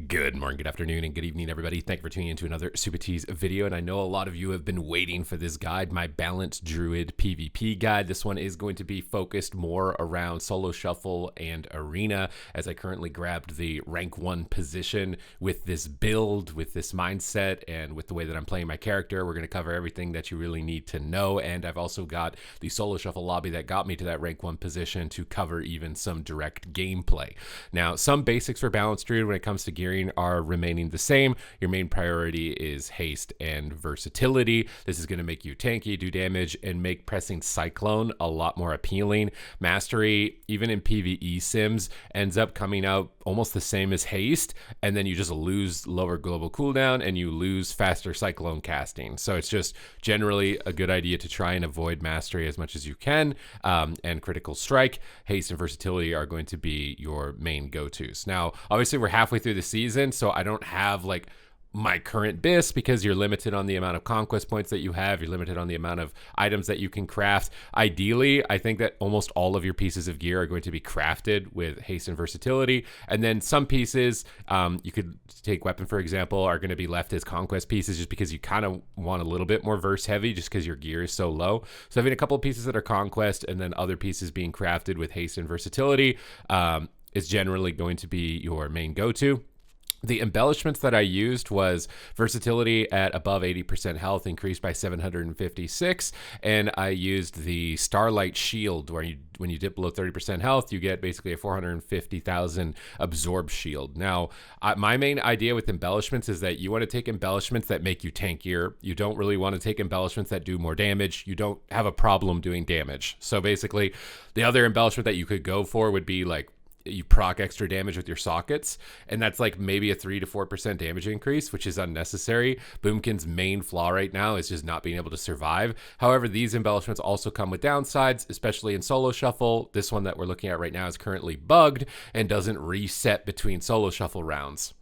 Good morning, good afternoon, and good evening, everybody. Thank you for tuning into another Supatease video. And I know a lot of you have been waiting for this guide, my Balanced Druid PvP guide. This one is going to be focused more around solo shuffle and arena, as I currently grabbed the rank 1 position with this build, with this mindset, and with the way that I'm playing my character. We're going to cover everything that you really need to know. And I've also got the solo shuffle lobby that got me to that rank 1 position to cover even some direct gameplay. Now, some basics for Balanced Druid when it comes to gearing are remaining the same. Your main priority is haste and versatility. This is going to make you tanky, do damage, and make pressing Cyclone a lot more appealing. Mastery, even in PvE sims, ends up coming out almost the same as haste, and then you just lose lower global cooldown and you lose faster Cyclone casting. So it's just generally a good idea to try and avoid mastery as much as you can, and critical strike. Haste and versatility are going to be your main go-tos. Now, obviously, we're halfway through the season, so I don't have like my current BIS because you're limited on the amount of conquest points that you have. You're limited on the amount of items that you can craft. Ideally, I think that almost all of your pieces of gear are going to be crafted with haste and versatility. And then some pieces, you could take weapon, for example, are going to be left as conquest pieces just because you kind of want a little bit more verse heavy just because your gear is so low. So having a couple of pieces that are conquest and then other pieces being crafted with haste and versatility is generally going to be your main go-to. The embellishments that I used was versatility at above 80% health, increased by 756, and I used the Starlight Shield, where when you dip below 30% health, you get basically a 450,000 absorb shield. Now, my main idea with embellishments is that you want to take embellishments that make you tankier. You don't really want to take embellishments that do more damage. You don't have a problem doing damage. So basically, the other embellishment that you could go for would be like, you proc extra damage with your sockets, and that's like maybe a 3 to 4% damage increase, which is unnecessary. Moonkin's main flaw right now is just not being able to survive. However, these embellishments also come with downsides, especially in solo shuffle. This one that we're looking at right now is currently bugged and doesn't reset between solo shuffle rounds.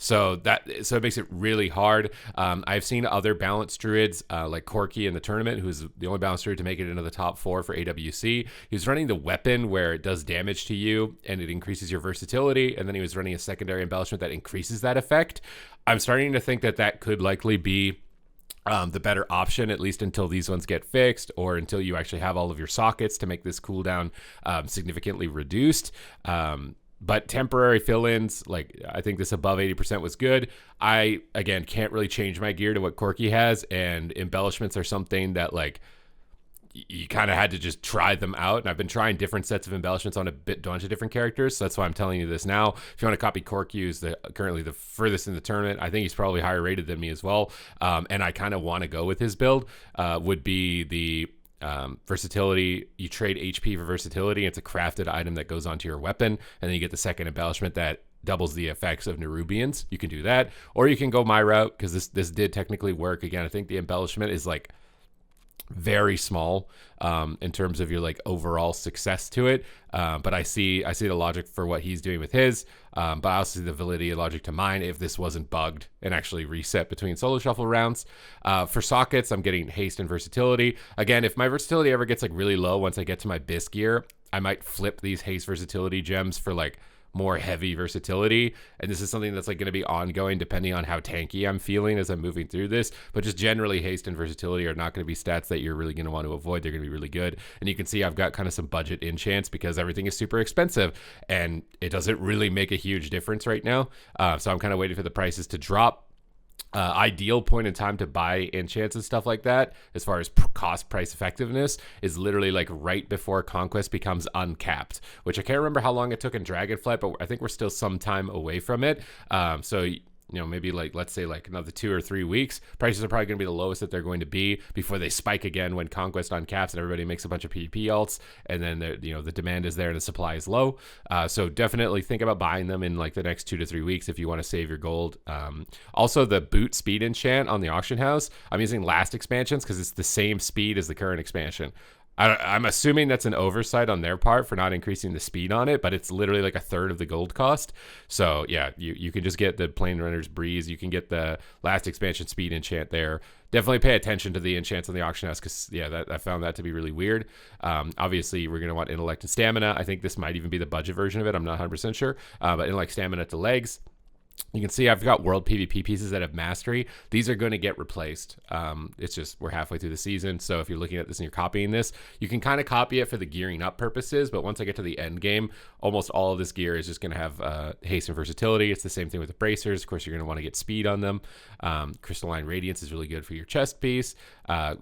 So it makes it really hard. I've seen other balanced druids like Corky in the tournament, who's the only balanced druid to make it into the top 4 for AWC. He was running the weapon where it does damage to you and it increases your versatility, and then he was running a secondary embellishment that increases that effect. I'm starting to think that that could likely be the better option, at least until these ones get fixed or until you actually have all of your sockets to make this cooldown significantly reduced. But temporary fill-ins, like I think this above 80% was good. I, again, can't really change my gear to what Corky has, and embellishments are something that like you kind of had to just try them out. And I've been trying different sets of embellishments on a bunch of different characters. So that's why I'm telling you this now. If you want to copy Corky, who's currently the furthest in the tournament, I think he's probably higher rated than me as well. And I kind of want to go with his build, would be the versatility. You trade HP for versatility. It's a crafted item that goes onto your weapon, and then you get the second embellishment that doubles the effects of Nerubians. You can do that, or you can go my route, because this did technically work. Again, I think the embellishment is like very small in terms of your like overall success to it, but I see the logic for what he's doing with his, but I also see the validity and logic to mine if this wasn't bugged and actually reset between solo shuffle rounds. For sockets, I'm getting haste and versatility. Again, if my versatility ever gets like really low once I get to my BIS gear, I might flip these haste versatility gems for like more heavy versatility, and this is something that's like going to be ongoing depending on how tanky I'm feeling as I'm moving through this. But just generally, haste and versatility are not going to be stats that you're really going to want to avoid. They're going to be really good, and you can see I've got kind of some budget enchants because everything is super expensive and it doesn't really make a huge difference right now. So I'm kind of waiting for the prices to drop. Ideal point in time to buy enchants and stuff like that, as far as cost price effectiveness, is literally like right before conquest becomes uncapped, which I can't remember how long it took in Dragonflight, but I think we're still some time away from it. So maybe like, let's say like another 2 or 3 weeks, prices are probably going to be the lowest that they're going to be before they spike again when conquest uncaps and everybody makes a bunch of PvP alts, and then the demand is there and the supply is low. So definitely think about buying them in like the next 2 to 3 weeks if you want to save your gold. Also, the boot speed enchant on the auction house, I'm using last expansions because it's the same speed as the current expansion. I'm assuming that's an oversight on their part for not increasing the speed on it, but it's literally like a third of the gold cost. So yeah, you can just get the Plain Runner's Breeze. You can get the last expansion speed enchant there. Definitely pay attention to the enchants on the auction house, because yeah, I found that to be really weird. Obviously, we're going to want intellect and stamina. I think this might even be the budget version of it. I'm not 100% sure, but intellect, stamina to legs. You can see I've got world PvP pieces that have mastery. These are going to get replaced. It's just we're halfway through the season. So if you're looking at this and you're copying this, you can kind of copy it for the gearing up purposes. But once I get to the end game, almost all of this gear is just going to have haste and versatility. It's the same thing with the bracers. Of course, you're going to want to get speed on them. Crystalline Radiance is really good for your chest piece.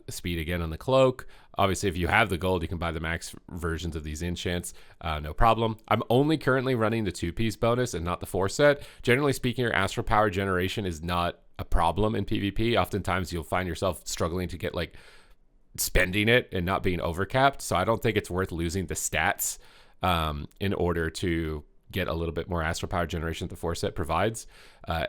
Speed again on the cloak. Obviously, if you have the gold, you can buy the max versions of these enchants, no problem. I'm only currently running the 2-piece bonus and not the 4-set. Generally speaking, your astral power generation is not a problem in PvP. Oftentimes, you'll find yourself struggling to get like spending it and not being overcapped. So I don't think it's worth losing the stats in order to get a little bit more astral power generation that the 4-set provides.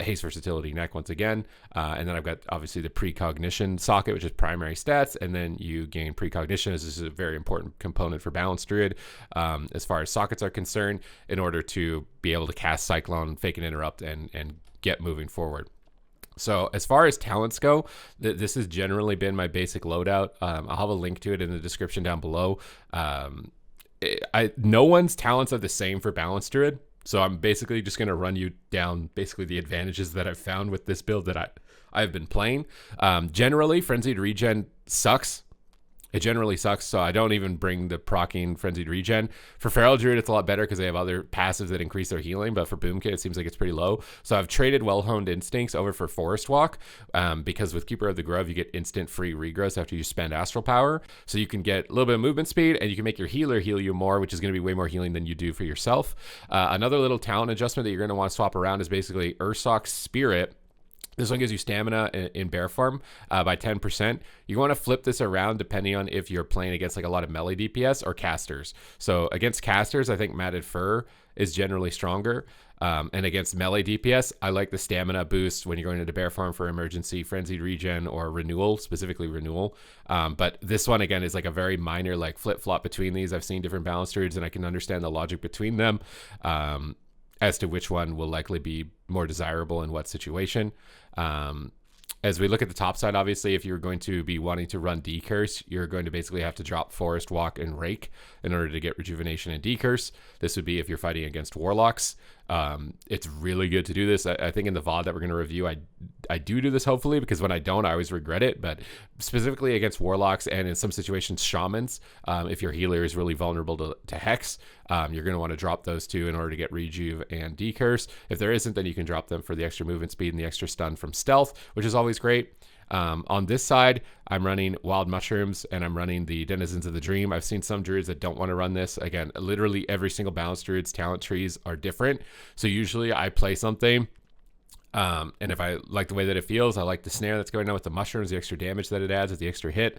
Haste, versatility, neck once again. And then I've got obviously the precognition socket, which is primary stats. And then you gain precognition, as this is a very important component for Balanced Druid as far as sockets are concerned, in order to be able to cast Cyclone, Fake and Interrupt, and get moving forward. So as far as talents go, this has generally been my basic loadout. I'll have a link to it in the description down below. No one's talents are the same for Balanced Druid, so I'm basically just going to run you down basically the advantages that I've found with this build that I've been playing. Generally, Frenzied Regen sucks. It generally sucks, so I don't even bring the proccing Frenzied Regen. For Feral Druid, it's a lot better because they have other passives that increase their healing, but for Boomkit, it seems like it's pretty low. So I've traded Well-Honed Instincts over for Forest Walk because with Keeper of the Grove, you get instant free regrowth after you spend Astral Power. So you can get a little bit of movement speed, and you can make your healer heal you more, which is going to be way more healing than you do for yourself. Another little talent adjustment that you're going to want to swap around is basically Ursoc's Spirit. This one gives you stamina in bear form by 10%. You want to flip this around depending on if you're playing against like a lot of melee DPS or casters. So against casters, I think Matted Fur is generally stronger. And against melee DPS, I like the stamina boost when you're going into bear farm for emergency, frenzied regen, or renewal, specifically renewal. But this one, again, is like a very minor like flip-flop between these. I've seen different Balanced Druids, and I can understand the logic between them as to which one will likely be more desirable in what situation. As we look at the top side, obviously, if you're going to be wanting to run Decurse, you're going to basically have to drop Forest Walk and Rake in order to get Rejuvenation and Decurse. This would be if you're fighting against Warlocks. It's really good to do this. I think in the VOD that we're going to review, I do this hopefully, because when I don't, I always regret it. But specifically against Warlocks and in some situations, Shamans, if your healer is really vulnerable to Hex, you're going to want to drop those two in order to get Rejuve and Decurse. If there isn't, then you can drop them for the extra movement speed and the extra stun from Stealth, which is always great. On this side, I'm running Wild Mushrooms and I'm running the Denizens of the Dream. I've seen some druids that don't want to run this. Again, literally every single Balanced Druid's talent trees are different. So usually I play something, and if I like the way that it feels, I like the snare that's going on with the mushrooms, the extra damage that it adds with the extra hit,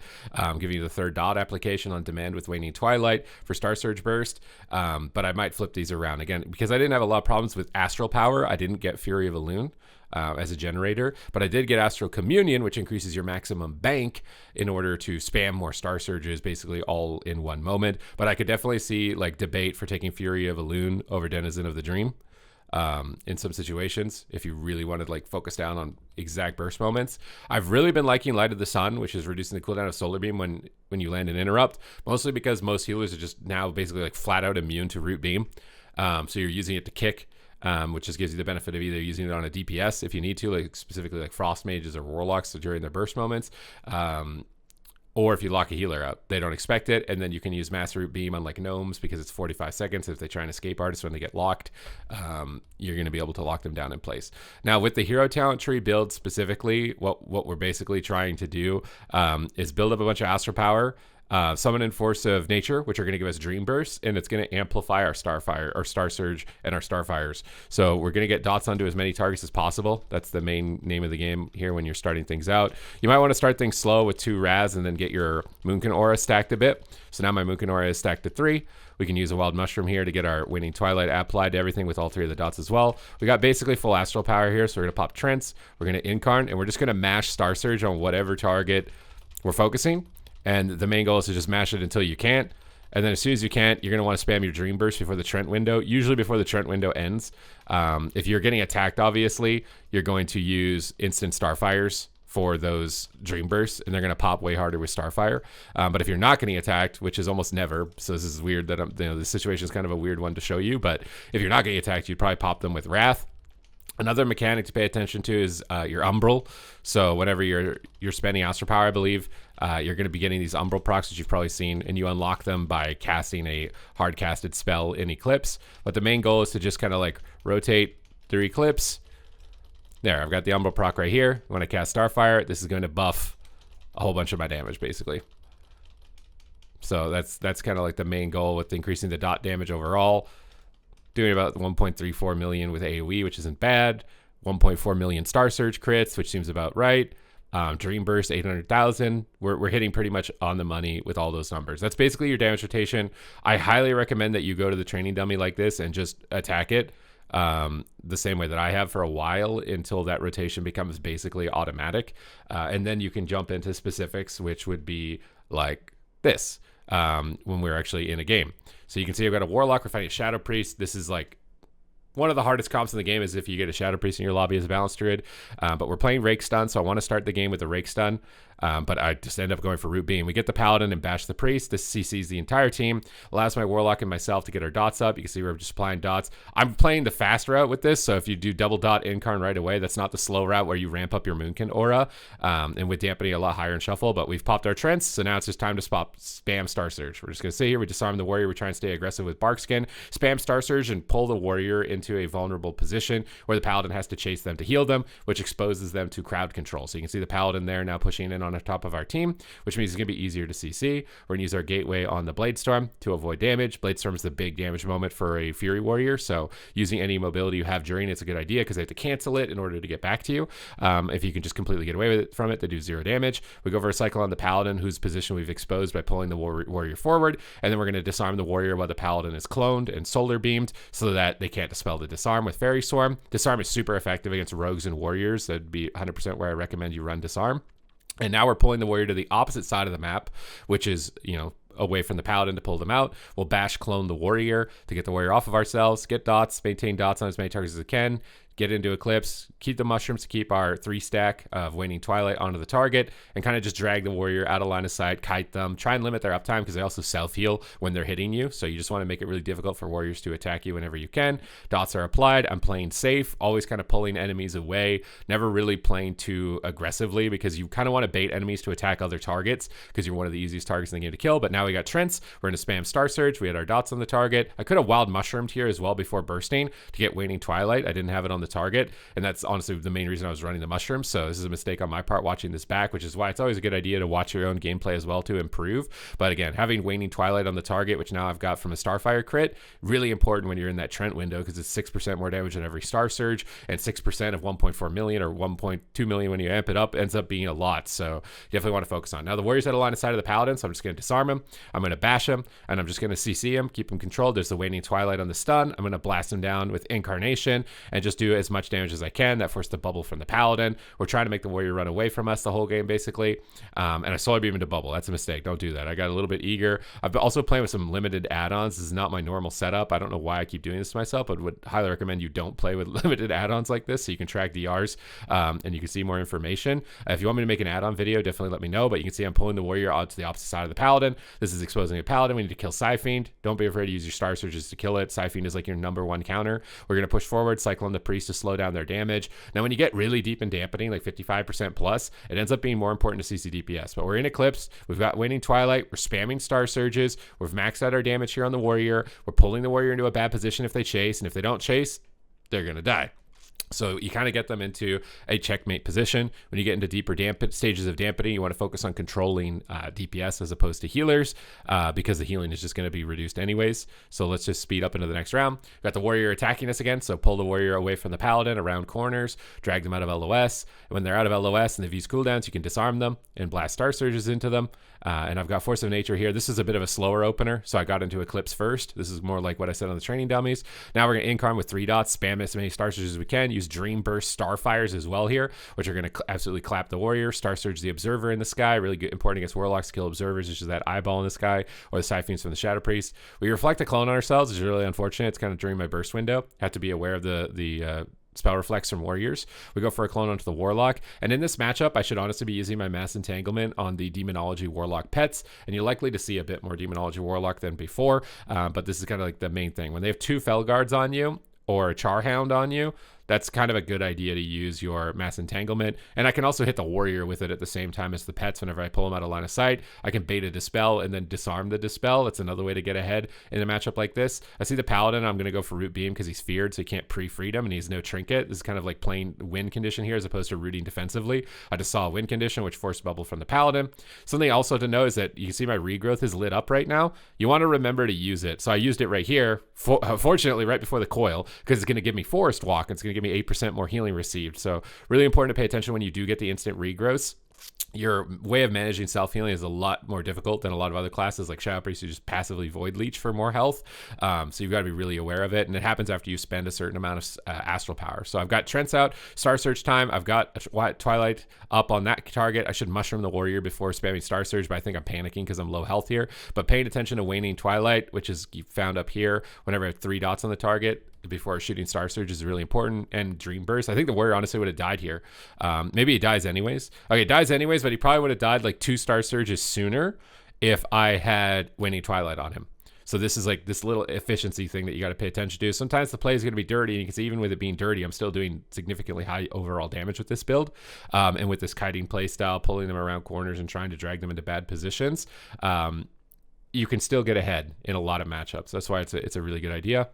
giving you the third dot application on demand with Waning Twilight for Star Surge Burst. But I might flip these around again because I didn't have a lot of problems with Astral Power. I didn't get Fury of Elune as a generator, but I did get Astral Communion, which increases your maximum bank in order to spam more Star Surges basically all in one moment. But I could definitely see like debate for taking Fury of Elune over Denizen of the Dream in some situations if you really wanted like focus down on exact burst moments. I've really been liking Light of the Sun, which is reducing the cooldown of Solar Beam when you land an interrupt, mostly because most healers are just now basically like flat out immune to Root Beam. So you're using it to kick, which just gives you the benefit of either using it on a DPS if you need to, like specifically like Frost Mages or Warlocks during their burst moments, or if you lock a healer out, they don't expect it, and then you can use Mass Root Beam on like Gnomes because it's 45 seconds. If they try and escape artists when they get locked, you're going to be able to lock them down in place. Now with the hero talent tree build specifically, what we're basically trying to do is build up a bunch of Astral Power, Summon and Force of Nature, which are going to give us Dream Bursts, and it's going to amplify our Starfire, our Star Surge, and our Starfires. So we're going to get dots onto as many targets as possible. That's the main name of the game here when you're starting things out. You might want to start things slow with 2 Raz and then get your Moonkin Aura stacked a bit. So now my Moonkin Aura is stacked to 3. We can use a Wild Mushroom here to get our Waning Twilight applied to everything with all 3 of the dots as well. We got basically full Astral Power here, so we're going to pop Trents, we're going to Incarn, and we're just going to mash Star Surge on whatever target we're focusing. And the main goal is to just mash it until you can't. And then as soon as you can't, you're going to want to spam your Dream Burst before the Trent window, usually before the Trent window ends. If you're getting attacked, obviously, you're going to use instant Starfires for those Dream Bursts, and they're going to pop way harder with Starfire. But if you're not getting attacked, which is almost never, so this is weird that this situation is kind of a weird one to show you, but if you're not getting attacked, you'd probably pop them with Wrath. Another mechanic to pay attention to is your Umbral. So whenever you're spending Astral Power, I believe, you're going to be getting these Umbral procs that you've probably seen, and you unlock them by casting a hard-casted spell in Eclipse. But the main goal is to just kind of like rotate through Eclipse. There, I've got the Umbral proc right here. When I cast Starfire, this is going to buff a whole bunch of my damage, basically. So that's kind of like the main goal with increasing the dot damage overall. Doing about 1.34 million with AoE, which isn't bad. 1.4 million Star Surge crits, which seems about right. Dream Burst, 800,000. We're hitting pretty much on the money with all those numbers. That's basically your damage rotation. I highly recommend that you go to the training dummy like this and just attack it the same way that I have for a while until that rotation becomes basically automatic. And then you can jump into specifics, which would be like this when we're actually in a game. So you can see I've got a Warlock. We're fighting a Shadow Priest. This is like one of the hardest comps in the game is if you get a Shadow Priest in your lobby as a balanced druid. But we're playing Rake Stun, so I want to start the game with a Rake Stun. But I just end up going for Root Beam. We get the Paladin and bash the Priest. This CCs the entire team. Allows my Warlock and myself to get our dots up. You can see we're just applying dots. I'm playing the fast route with this, so if you do double dot Incarn right away, that's not the slow route where you ramp up your Moonkin aura. And with dampening a lot higher in Shuffle, but we've popped our Trents, so now it's just time to spam Star Surge. We're just going to sit here, we disarm the Warrior, we try and stay aggressive with Barkskin, spam Star Surge and pull the Warrior into a vulnerable position where the Paladin has to chase them to heal them, which exposes them to crowd control. So you can see the Paladin there now pushing in on the top of our team, which means it's going to be easier to CC. We're going to use our Gateway on the Bladestorm to avoid damage. Bladestorm is the big damage moment for a Fury Warrior, so using any mobility you have during it's a good idea because they have to cancel it in order to get back to you. If you can just completely get away with it from it, they do 0 damage. We go for a cycle on the Paladin, whose position we've exposed by pulling the Warrior forward, and then we're going to disarm the Warrior while the Paladin is cloned and solar beamed so that they can't dispel the disarm with Fairy Swarm. Disarm is super effective against rogues and warriors. That'd be 100% where I recommend you run disarm. And now we're pulling the Warrior to the opposite side of the map, which is, away from the Paladin to pull them out. We'll bash clone the Warrior to get the Warrior off of ourselves, get dots, maintain dots on as many targets as we can, get into Eclipse, keep the mushrooms to keep our 3-stack of Waning Twilight onto the target, and kind of just drag the Warrior out of line of sight, kite them, try and limit their uptime because they also self-heal when they're hitting you. So you just want to make it really difficult for Warriors to attack you whenever you can. Dots are applied. I'm playing safe, always kind of pulling enemies away, never really playing too aggressively because you kind of want to bait enemies to attack other targets because you're one of the easiest targets in the game to kill. But now we got Trents. We're going to spam Star Surge. We had our dots on the target. I could have Wild Mushroomed here as well before bursting to get Waning Twilight. I didn't have it on the target, and that's honestly the main reason I was running the mushrooms. So this is a mistake on my part watching this back, which is why it's always a good idea to watch your own gameplay as well to improve. But again, having Waning Twilight on the target, which now I've got from a Starfire crit, really important when you're in that Trent window because it's 6% more damage than every Star Surge, and 6% of 1.4 million or 1.2 million when you amp it up ends up being a lot. So you definitely want to focus on. Now the Warrior's at a line of sight of the Paladin, so I'm just going to disarm him. I'm going to bash him, and I'm just going to CC him, keep him controlled. There's the Waning Twilight on the stun. I'm going to blast him down with Incarnation and just do as much damage as I can. That forced the bubble from the Paladin. We're trying to make the Warrior run away from us the whole game, basically. And I solar beam into bubble. That's a mistake. Don't do that. I got a little bit eager. I've also playing with some limited add-ons. This is not my normal setup. I don't know why I keep doing this to myself, but would highly recommend you don't play with limited add-ons like this so you can track DRs and you can see more information. If you want me to make an add-on video, definitely let me know. But you can see I'm pulling the Warrior out to the opposite side of the Paladin. This is exposing a Paladin. We need to kill Psyfiend. Don't be afraid to use your Star Surges to kill it. Psyfiend is like your #1 counter. We're going to push forward, Cyclone the Priest to slow down their damage. Now, when you get really deep in dampening, like 55% plus, it ends up being more important to CC DPS. But we're in Eclipse. We've got Waning Twilight. We're spamming Star Surges. We've maxed out our damage here on the Warrior. We're pulling the Warrior into a bad position if they chase. And if they don't chase, they're going to die. So you kind of get them into a checkmate position. When you get into deeper stages of dampening, you want to focus on controlling DPS as opposed to healers because the healing is just going to be reduced anyways. So let's just speed up into the next round. We've got the Warrior attacking us again. So pull the Warrior away from the Paladin around corners, drag them out of LOS. And when they're out of LOS and they've used cooldowns, you can disarm them and blast Star Surges into them. And I've got Force of Nature here. This is a bit of a slower opener, so I got into Eclipse first. This is more like what I said on the training dummies. Now we're going to Incarn with 3 dots, spam as many Star Surges as we can, use Dream Burst Starfires as well here, which are going to absolutely clap the Warrior. Star Surge the Observer in the sky, really good, important against Warlocks to kill Observers, which is that eyeball in the sky, or the Psyfiends from the Shadow Priest. We reflect a clone on ourselves, which is really unfortunate. It's kind of during my burst window. Have to be aware of the spell reflects from Warriors. We go for a clone onto the Warlock, and in this matchup I should honestly be using my Mass Entanglement on the Demonology Warlock pets, and you're likely to see a bit more Demonology Warlock than before, but this is kind of like the main thing. When they have 2 Felguards on you or a Charhound on you, that's kind of a good idea to use your Mass Entanglement. And I can also hit the warrior with it at the same time as the pets. Whenever I pull them out of line of sight, I can bait a dispel and then disarm the dispel. That's another way to get ahead in a matchup like this. I see the paladin. I'm going to go for root beam because he's feared, so he can't pre-freedom and he has no trinket. This is kind of like playing win condition here as opposed to rooting defensively. I just saw a win condition, which forced bubble from the paladin. Something also to know is that you can see my regrowth is lit up right now. You want to remember to use it. So I used it right here, fortunately right before the coil, because it's going to give me forest walk. It's going to give me 8% more healing received. So really important to pay attention when you do get the instant regrowths. Your way of managing self-healing is a lot more difficult than a lot of other classes like Shadow Priest, who just passively Void Leech for more health. So you've got to be really aware of it. And it happens after you spend a certain amount of astral power. So I've got Trents out, Star Surge time. I've got Twilight up on that target. I should mushroom the warrior before spamming Star Surge, but I think I'm panicking because I'm low health here. But paying attention to Waning Twilight, which is found up here whenever I have 3 dots on the target before shooting Star Surge, is really important. And Dream Burst. I think the warrior honestly would have died here. Maybe he dies anyways. Okay, he dies anyways, but he probably would have died like 2 Star Surges sooner if I had Waning Twilight on him. So this is like this little efficiency thing that you got to pay attention to. Sometimes the play is going to be dirty, and you can see even with it being dirty, I'm still doing significantly high overall damage with this build. And with this kiting play style, pulling them around corners and trying to drag them into bad positions, you can still get ahead in a lot of matchups. That's why it's a really good idea.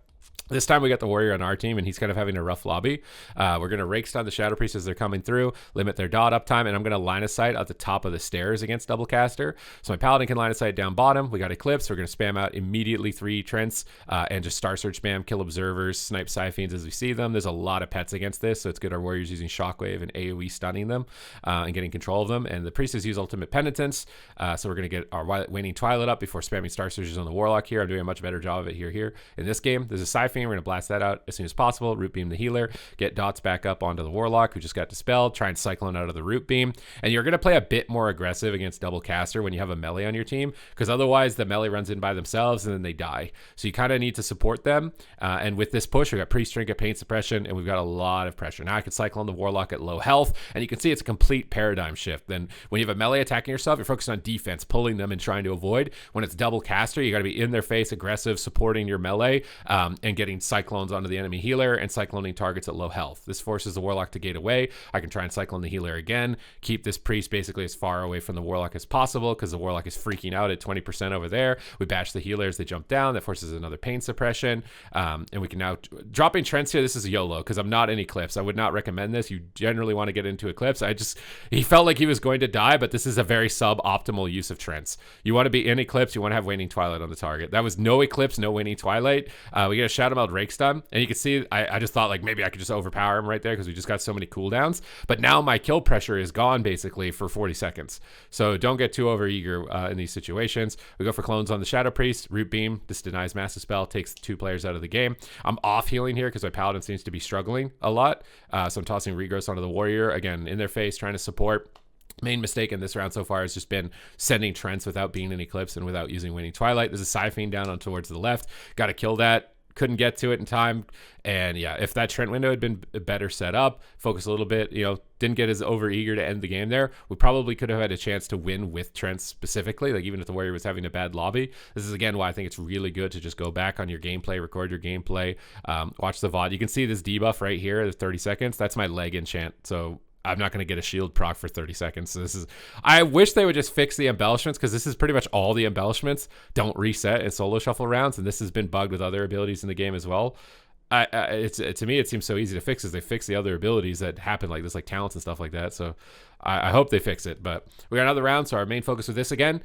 This time we got the warrior on our team, and he's kind of having a rough lobby. We're going to rake stun the Shadow Priest as they're coming through, limit their dot uptime, and I'm going to line of sight at the top of the stairs against double caster. So my paladin can line of sight down bottom. We got Eclipse. We're going to spam out immediately 3 Trents and just Star Search spam, kill observers, snipe Siphons as we see them. There's a lot of pets against this, so it's good our warriors using Shockwave and AoE stunning them and getting control of them. And the priestess use Ultimate Penitence, so we're going to get our Waning Twilight up before spamming Star Surges on the Warlock here. I'm doing a much better job of it here. In this game, there's a Siphon. We're going to blast that out as soon as possible. Root beam the healer, get dots back up onto the warlock who just got dispelled, try and cyclone out of the root beam. And you're going to play a bit more aggressive against double caster when you have a melee on your team, because otherwise the melee runs in by themselves and then they die. So you kind of need to support them. And with this push, we got priest trinket, pain suppression, and we've got a lot of pressure. Now I can cyclone the warlock at low health, and you can see it's a complete paradigm shift. Then when you have a melee attacking yourself, you're focused on defense, pulling them and trying to avoid. When it's double caster, you got to be in their face, aggressive, supporting your melee, and getting cyclones onto the enemy healer and cycloning targets at low health. This forces the warlock to gate away. I can try and cyclone the healer again, keep this priest basically as far away from the warlock as possible because the warlock is freaking out at 20% over there. We bash the healer as they jump down. That forces another pain suppression. And we can now dropping Trents here. This is YOLO because I'm not in Eclipse. I would not recommend this. You generally want to get into Eclipse. He felt like he was going to die, but this is a very suboptimal use of Trents. You want to be in Eclipse. You want to have Waning Twilight on the target. That was no Eclipse, no Waning Twilight. We get a Shadow Meld Rake Stun, and you can see I just thought like maybe I could just overpower him right there because we just got so many cooldowns. But now my kill pressure is gone basically for 40 seconds. So don't get too overeager in these situations. We go for clones on the Shadow Priest. Root Beam, this denies Massive Spell, takes 2 players out of the game. I'm off healing here because my Paladin seems to be struggling a lot. So I'm tossing Regrowth onto the Warrior, again, in their face, trying to support. Main mistake in this round so far has just been sending Trents without being in Eclipse and without using Waning Twilight. There's a Siphon down on towards the left. Got to kill that. Couldn't get to it in time. And yeah, if that Trent window had been better set up, focus a little bit, didn't get as overeager to end the game there, we probably could have had a chance to win with Trent specifically, like even if the Warrior was having a bad lobby. This is again why I think it's really good to just go back on your gameplay, record your gameplay, watch the VOD. You can see this debuff right here, the 30 seconds. That's my leg enchant. So I'm not going to get a shield proc for 30 seconds. So I wish they would just fix the embellishments, because this is pretty much all the embellishments don't reset in solo shuffle rounds. And this has been bugged with other abilities in the game as well. To me, it seems so easy to fix as they fix the other abilities that happen like this, like talents and stuff like that. So I hope they fix it, but we got another round. So our main focus with this again,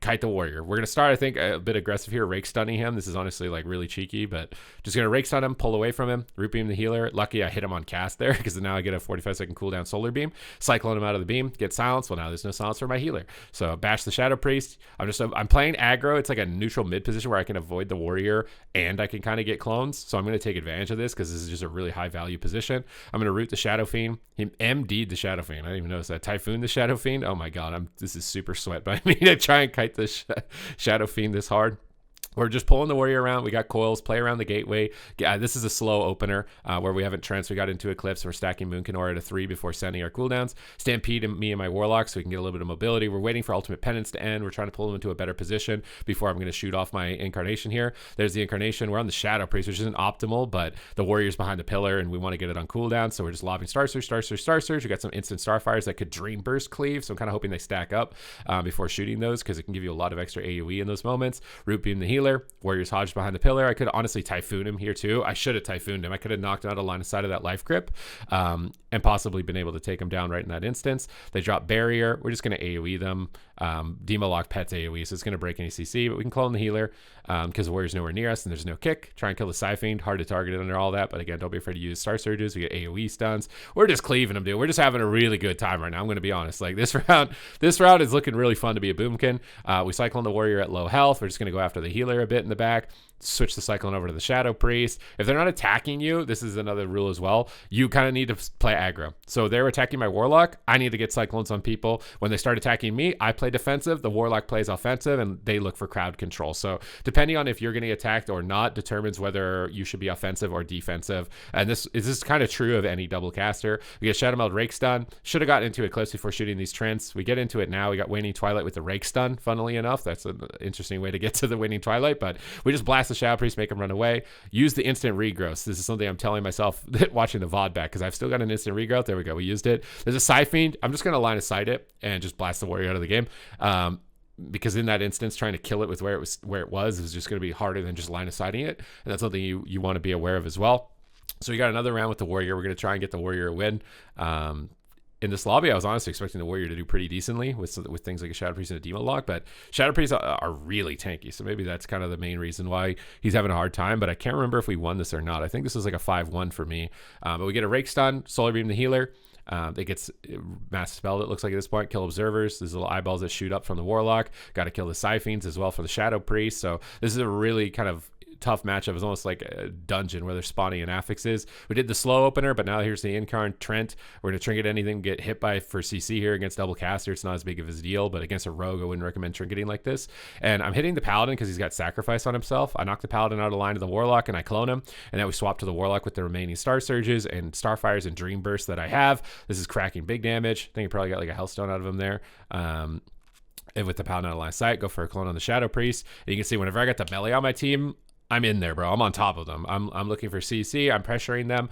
kite the warrior. We're going to start, I think, a bit aggressive here, rake stunning him. This is honestly like really cheeky, but just going to rake stun him, pull away from him, root beam the healer. Lucky I hit him on cast there because now I get a 45-second cooldown solar beam, cyclone him out of the beam, get silence. Well, now there's no silence for my healer. So bash the Shadow Priest. I'm playing aggro. It's like a neutral mid position where I can avoid the warrior and I can kind of get clones. So I'm going to take advantage of this because this is just a really high value position. I'm going to root the Shadow Fiend. He MD'd the Shadow Fiend. I didn't even notice that. Typhoon the Shadow Fiend. Oh my God. This is super sweat by me to try and kite the Shadow Fiend this hard. We're just pulling the warrior around. We got coils, play around the gateway. This is a slow opener where we haven't trenched. We got into Eclipse. We're stacking Moonkin at a 3 before sending our cooldowns. Stampede me and my Warlock so we can get a little bit of mobility. We're waiting for Ultimate Penance to end. We're trying to pull them into a better position before I'm going to shoot off my Incarnation here. There's the Incarnation. We're on the Shadow Priest, which isn't optimal, but the warrior's behind the pillar and we want to get it on cooldown. So we're just lobbing Star Surge, Star Surge, Star Surge. We got some instant Starfires that could Dream Burst cleave. So I'm kind of hoping they stack up before shooting those because it can give you a lot of extra AoE in those moments. Root Beam the healer. Warrior's Hodge behind the pillar. I could honestly Typhoon him here too. I should have Typhooned him. I could have knocked out a line of sight of that life grip and possibly been able to take him down right in that instance. They drop barrier. We're just going to AoE them. Demo lock pets AoE, so it's going to break any CC, but we can clone the healer because the warrior's nowhere near us and there's no kick. Try and kill the Siphoned. Hard to target it under all that, but again, don't be afraid to use Star Surges. We get AoE stuns. We're just cleaving them, dude. We're just having a really good time right now. I'm going to be honest. Like this round is looking really fun to be a Boomkin. We cyclone the warrior at low health. We're just going to go after the healer a bit in the back. Switch the Cyclone over to the Shadow Priest. If they're not attacking you, this is another rule as well, you kind of need to play aggro. So they're attacking my Warlock, I need to get Cyclones on people. When they start attacking me, I play defensive, the Warlock plays offensive, and they look for crowd control. So depending on if you're getting attacked or not determines whether you should be offensive or defensive. And this is kind of true of any double caster. We get Shadow Meld Rake Stun. Should have gotten into Eclipse before shooting these Trents. We get into it now. We got Waning Twilight with the Rake Stun, funnily enough. That's an interesting way to get to the Waning Twilight, but we just blast the Shadow Priest, make him run away. Use the instant regrowth. This is something I'm telling myself watching the VOD back because I've still got an instant regrowth. There we go. We used it. There's a Siphoned. I'm just going to line of sight it and just blast the warrior out of the game. Because in that instance, trying to kill it with where it was is just going to be harder than just line of sighting it. And that's something you want to be aware of as well. So we got another round with the warrior. We're going to try and get the warrior a win. In this lobby, I was honestly expecting the warrior to do pretty decently with things like a Shadow Priest and a Demo Lock, but Shadow Priests are really tanky, so maybe that's kind of the main reason why he's having a hard time, but I can't remember if we won this or not. I think this was like a 5-1 for me, but we get a Rake Stun, Solar Beam the healer. It gets mass spelled, it looks like at this point. Kill observers. There's little eyeballs that shoot up from the Warlock. Got to kill the Siphons as well for the Shadow Priest. So this is a really kind of tough matchup. It's almost like a dungeon where they're spawning in affixes. We did the slow opener, but now here's the Incarn Trent. We're going to trinket anything, get hit by for CC here against double caster. It's not as big of a deal, but against a rogue, I wouldn't recommend trinketing like this. And I'm hitting the Paladin because he's got sacrifice on himself. I knock the Paladin out of line to the Warlock and I clone him. And then we swap to the Warlock with the remaining Star Surges and Starfires and Dream Bursts that I have. This is cracking big damage. I think I probably got like a Hellstone out of him there. And with the Paladin out of line of sight, go for a clone on the Shadow Priest. And you can see whenever I got the melee on my team, I'm in there, bro. I'm on top of them. I'm looking for CC. I'm pressuring them.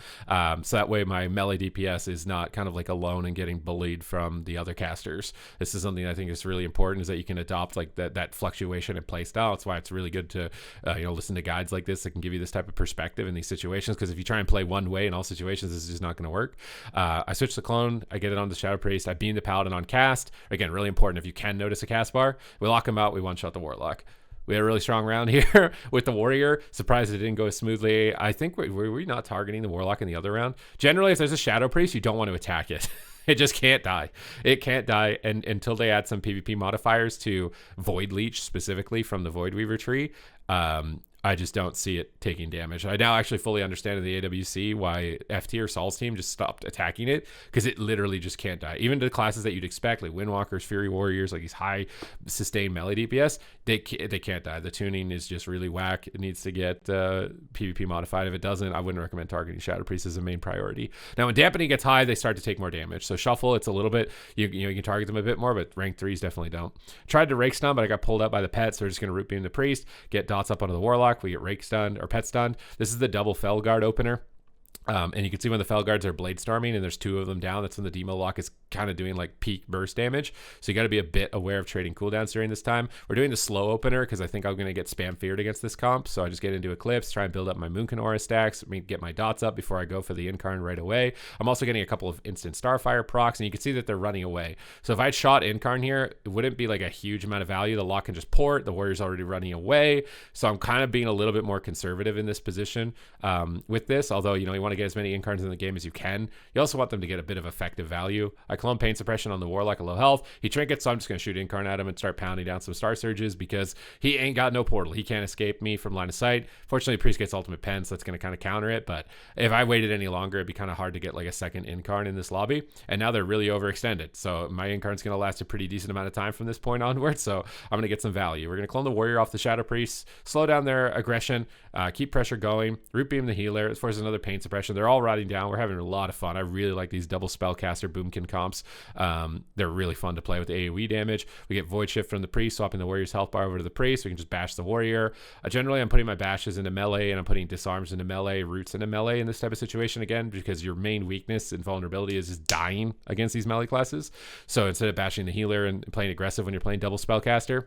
So that way my melee DPS is not kind of like alone and getting bullied from the other casters. This is something I think is really important, is that you can adopt like that fluctuation in play style. That's why it's really good to listen to guides like this that can give you this type of perspective in these situations. Because if you try and play one way in all situations, this is just not going to work. I switch the clone. I get it on the Shadow Priest. I beam the Paladin on cast. Again, really important. If you can notice a cast bar, we lock him out. We one-shot the Warlock. We had a really strong round here with the warrior. Surprised it didn't go smoothly. I think were we not targeting the Warlock in the other round? Generally, if there's a Shadow Priest, you don't want to attack it. It just can't die. It can't die until they add some PvP modifiers to Void Leech, specifically from the Void Weaver tree. I just don't see it taking damage. I now actually fully understand in the AWC why FT or Saul's team just stopped attacking it, because it literally just can't die. Even to the classes that you'd expect, like Windwalkers, Fury Warriors, like these high sustained melee DPS, they can't die. The tuning is just really whack. It needs to get PvP modified. If it doesn't, I wouldn't recommend targeting Shadow Priest as a main priority. Now, when dampening gets high, they start to take more damage. So Shuffle, it's a little bit, you can target them a bit more, but rank 3s definitely don't. Tried to Rake Stun, but I got pulled up by the pet, so we're just going to Root Beam the Priest, get dots up onto the Warlock. We get Rake Stunned or Pet Stunned. This is the double Felguard opener. And you can see when the Felguards are blade storming and there's 2 of them down, that's when the Demo Lock is kind of doing like peak burst damage. So you got to be a bit aware of trading cooldowns during this time. We're doing the slow opener because I think I'm going to get spam feared against this comp. So I just get into Eclipse, try and build up my Moonkin aura stacks, get my dots up before I go for the Incarn right away. I'm also getting a couple of instant Starfire procs, and you can see that they're running away. So if I shot Incarn here, it wouldn't be like a huge amount of value. The Lock can just port. The Warrior's already running away. So I'm kind of being a little bit more conservative in this position with this. Although, you want to get as many Incarns in the game as you can. You also want them to get a bit of effective value. I clone pain suppression on the Warlock at low health. He trinkets, so I'm just going to shoot Incarn at him and start pounding down some Star Surges because he ain't got no portal. He can't escape me from line of sight. Fortunately, Priest gets ultimate pen, so that's going to kind of counter it. But if I waited any longer, it'd be kind of hard to get like a second Incarn in this lobby. And now they're really overextended. So my Incarn's going to last a pretty decent amount of time from this point onward. So I'm going to get some value. We're going to clone the Warrior off the Shadow Priest, slow down their aggression, keep pressure going, root beam the healer. As far as another pain suppression, they're all riding down. We're having a lot of fun. I really like these double spellcaster Moonkin comps. They're really fun to play with AoE damage. We get Void Shift from the Priest, swapping the Warrior's health bar over to the Priest. We can just bash the Warrior. Generally, I'm putting my bashes into melee, and I'm putting disarms into melee, roots into melee in this type of situation, again, because your main weakness and vulnerability is just dying against these melee classes. So instead of bashing the healer and playing aggressive when you're playing double spellcaster,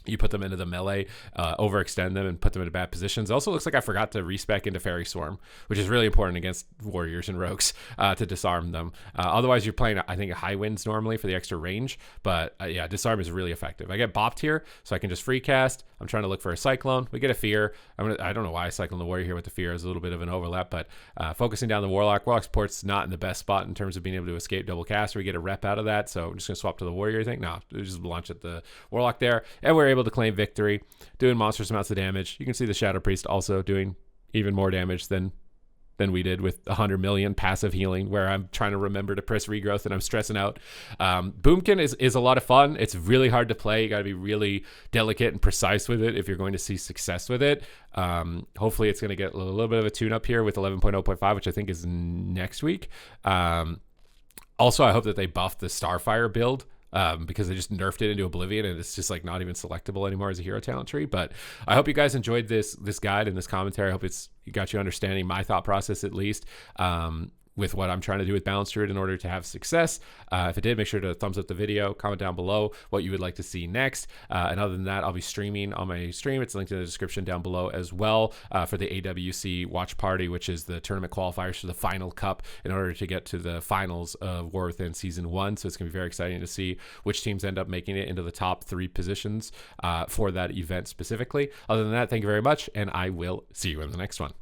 you put them into the melee, overextend them, and put them into bad positions. It also looks like I forgot to respec into Fairy Swarm, which is really important against warriors and rogues to disarm them. Otherwise, you're playing, I think, high winds normally for the extra range. But yeah, disarm is really effective. I get bopped here, so I can just free cast. I'm trying to look for a Cyclone. We get a Fear. I don't know why I cyclone the Warrior here with the Fear. There's a little bit of an overlap, but focusing down the Warlock. Warlock's port's not in the best spot in terms of being able to escape double cast, or we get a rep out of that. So I'm just going to swap to the Warrior, I think. No, we just launch at the Warlock there, and we're able to claim victory, doing monstrous amounts of damage. You can see the Shadow Priest also doing even more damage than we did with 100 million passive healing, where I'm trying to remember to press regrowth and I'm stressing out. Moonkin is a lot of fun. It's really hard to play. You got to be really delicate and precise with it if you're going to see success with it. Hopefully it's going to get a little bit of a tune up here with 11.0.5, which I think is next week. Also, I hope that they buff the Starfire build, because they just nerfed it into Oblivion, and it's just like not even selectable anymore as a hero talent tree. But I hope you guys enjoyed this guide and this commentary. I hope it got you understanding my thought process, at least, with what I'm trying to do with Balanced Druid in order to have success. If it did, make sure to thumbs up the video, comment down below what you would like to see next. And other than that, I'll be streaming on my stream. It's linked in the description down below as well, for the AWC watch party, which is the tournament qualifiers for the final cup in order to get to the finals of War Within Season 1. So it's going to be very exciting to see which teams end up making it into the top 3 positions for that event specifically. Other than that, thank you very much, and I will see you in the next one.